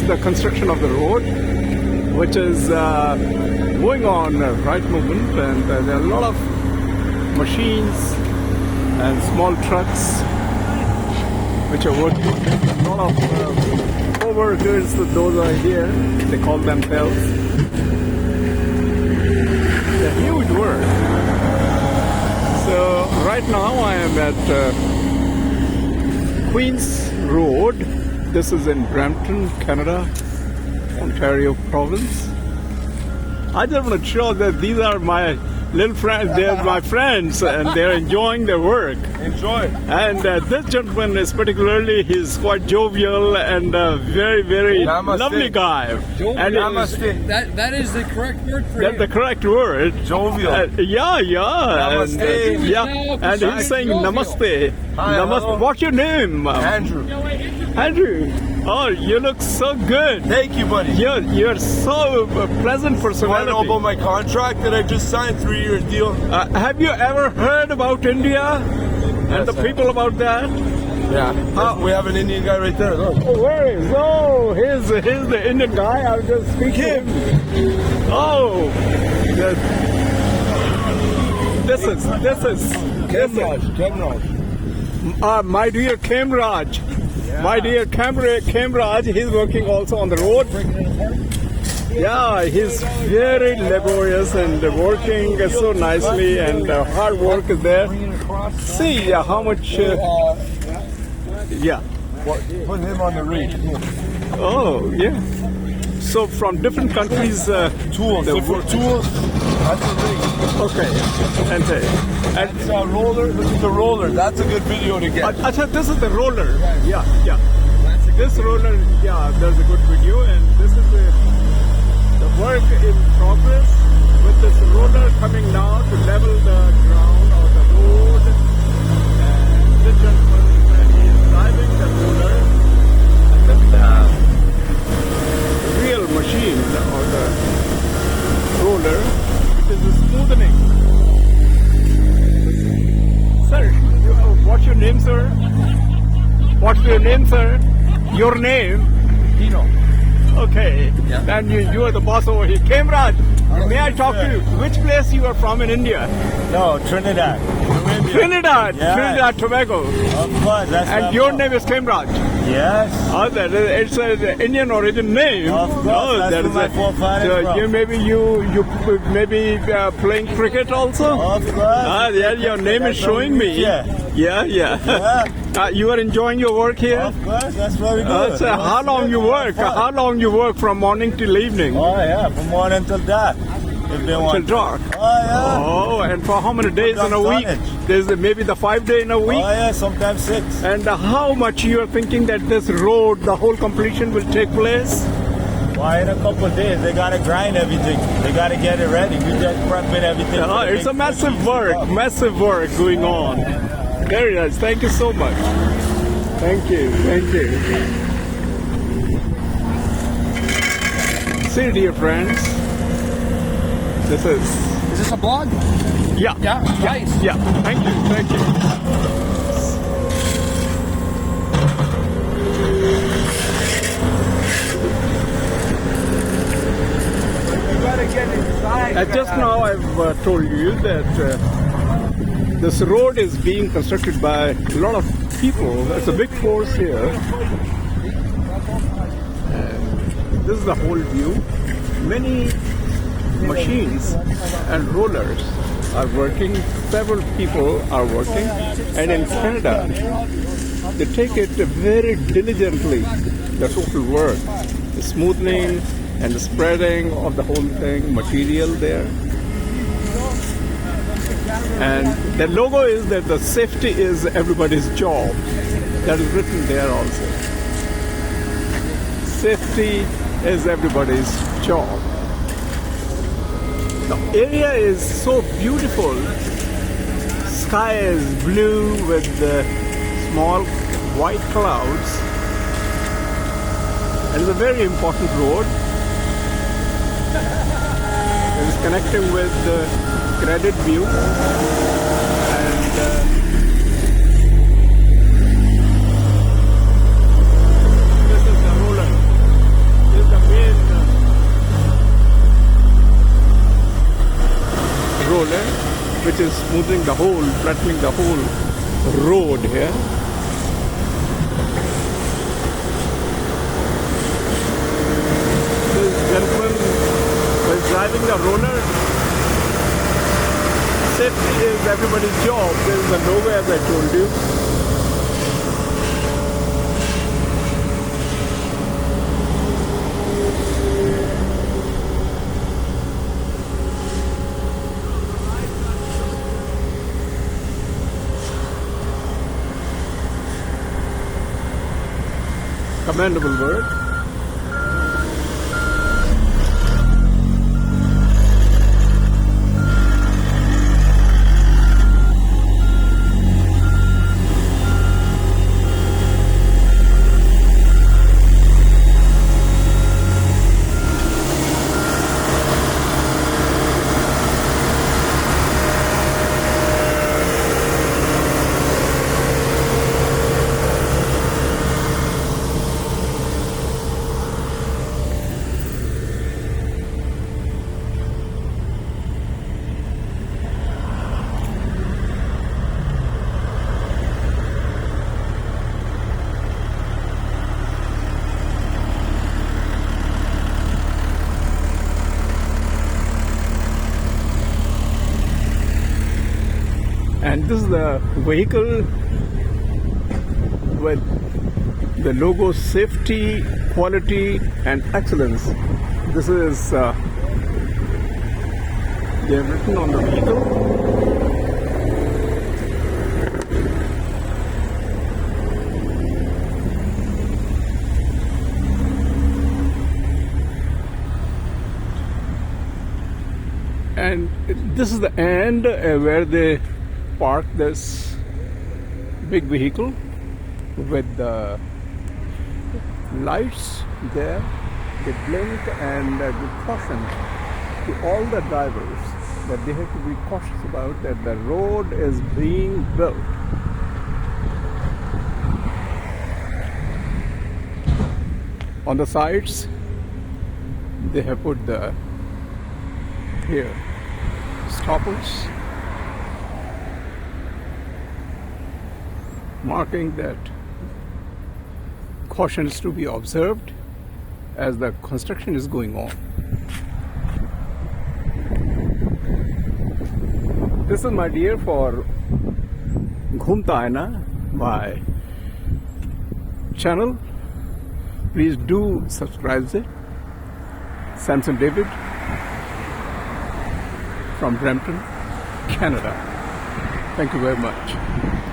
is the construction of the road, which is going on right moment, and there are a lot of machines and small trucks which are working. A lot of co-workers, those are here, they call themselves. It's a huge work. So right now I am at Queen's Road. This is in Brampton, Canada, Ontario province. I just want to show that these are my little friends. They're my friends, and they're enjoying their work. Enjoy. And this gentleman is particularly, he's quite jovial and very, very Namaste. lovely guy. And Namaste. That is the correct word for that's him. the correct word. Jovial. Yeah. Namaste. And, yeah, and he's saying namaste. Hi, Namaste. hello. What's your name? Andrew. Andrew. Oh, you look so good. Thank you, buddy. You're so pleasant You want to know personality. about my contract that I just signed, 3-year deal? Have you ever heard about India and the Yes, I people about that? Yeah. We have an Indian guy right there. Look. Oh, where is? Oh, here's the Indian guy. I was just speaking. Oh, this is Kemraj. my dear Kamraj. My dear Kamraj, he's working also on the road. Yeah, he's very laborious and working so nicely, and hard work is there. See how much. Yeah. Put him on the rig. Oh, yeah. So from different countries. Tools. the So for work- tools, that's the rig. Okay. And That's a roller. Look at the roller. That's a good video to get. Acha, this is the roller. Yeah. This roller, yeah, there's a good video, and this is the work in progress with this roller coming now to level the ground or the road. And this gentleman, he is driving the roller. And then the real machine or the roller, it is the smoothening. Sir, what's your name, sir? What's your name, sir? Your name? Pino. Okay. Yeah. And you are the boss over here. Kamraj, may I talk to you? Which place you are from in India? No, Trinidad. Trinidad. Yeah. Trinidad, Tobago. Of course, that's And what your I'm name is Kamraj. from. Yes. Oh, it's an Indian origin name. Of course, that's that where is my forefathers so from. you maybe playing cricket also? Of course. Yeah, your name is showing me. Yeah. Yeah. You are enjoying your work here? Of course, that's very good. So how long you work? How long you work from morning till evening? Oh yeah, from morning till dark. If they Till want. dark. Oh yeah. Oh, and for how many days in a week? Tonnage. There's maybe the 5 day in a week. Oh yeah, sometimes 6. And how much you are thinking that this road, the whole completion will take place? Why in a couple of days they gotta grind everything. They gotta get it ready. We just prepping everything. for the It's a big massive machine work, going on. Very nice. Thank you so much. Thank you. See, dear friends, this is. Is this a blog? Yeah. Nice. Yeah. Thank you. Just now I've told you that this road is being constructed by a lot of people. It's a big force here. This is the whole view. Many machines and rollers are working. Several people are working. And in Canada, they take it very diligently, the total work, the smoothing and the spreading of the whole thing, material there. And the logo is that the safety is everybody's job. That is written there also. Safety is everybody's job. The area is so beautiful. Sky is blue with the small white clouds. It is a very important road. It is connecting with the Credit View and this is the roller. is smoothing the whole, flattening the whole road here. This gentleman is driving the roller. Safety is everybody's job. There is a logo, as I told you. Commendable work. And this is the vehicle with the logo safety, quality and excellence. This is they have written on the vehicle. And this is the end where they park this big vehicle with the lights there. They blink and give caution to all the drivers that they have to be cautious about that the road is being built. On the sides they have put the here stoppers marking that caution is to be observed as the construction is going on. This is my dear for Ghumta Aina, my channel. Please do subscribe it. Samson David from Brampton, Canada. Thank you very much.